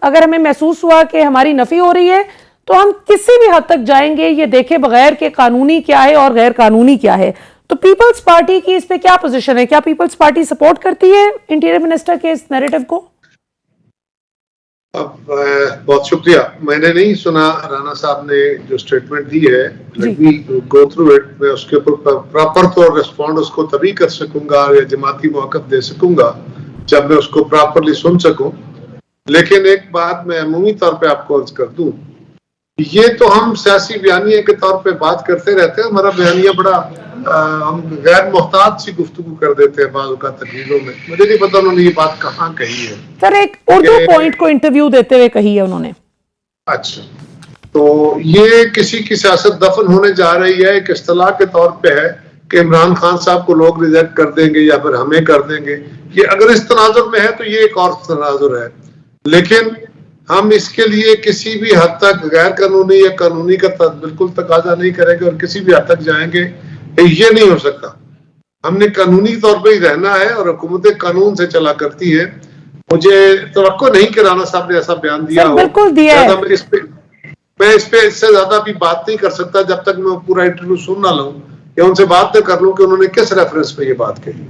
अगर हमें महसूस हुआ कि हमारी नफी हो रही है तो हम किसी भी हद तक जाएंगे ये देखे बगैर कि कानूनी क्या है और गैर कानूनी क्या है। तो पीपल्स पार्टी की इस पे क्या पोजीशन है? क्या पीपल्स पार्टी सपोर्ट करती है इंटीरियर मिनिस्टर के इस नैरेटिव को? अब बहुत शुक्रिया, मैंने नहीं सुना राणा साहब ने जो स्टेटमेंट दी है, let me go through it. मैं उसके ऊपर प्रॉपर तो रिस्पॉन्ड उसको तभी कर सकूंगा या जमाती मौक़िफ़ दे सकूंगा जब मैं उसको प्रॉपरली सुन सकूं। लेकिन एक बात मैं अमूमी तौर पे आपको अर्ज कर दूं, ये तो हम सियासी बयानिया के तौर पे बात करते रहते हैं। हमारा बयानिया बड़ा हम गैर मोहतात सी गुफ्तगू कर देते हैं बाज़ औक़ात तकरीरों में। मुझे नहीं पता उन्होंने ये बात कहाँ कही है। सर एक उर्दू पॉइंट को इंटरव्यू देते हुए कही है उन्होंने। अच्छा, तो ये किसी की सियासत दफन होने जा रही है, एक इस्तिलाह के तौर पे है कि इमरान खान साहब को लोग रिजेक्ट कर देंगे या फिर हमें कर देंगे। ये अगर इस तनाजुर में है तो ये एक और तनाजुर है, लेकिन हम इसके लिए किसी भी हद तक गैर कानूनी या कानूनी का बिल्कुल तकाजा नहीं करेंगे और किसी भी हद तक जाएंगे, ये नहीं हो सकता। हमने कानूनी तौर पे ही रहना है और हुकूमतें कानून से चला करती है। मुझे तवक्को नहीं कि राणा साहब ने ऐसा बयान दिया हो। बिल्कुल दिया है। मैं इस पे इससे ज्यादा भी बात नहीं कर सकता जब तक मैं पूरा इंटरव्यू सुन ना लूं या उनसे बात न कर लूं कि उन्होंने किस रेफरेंस पे ये बात कही।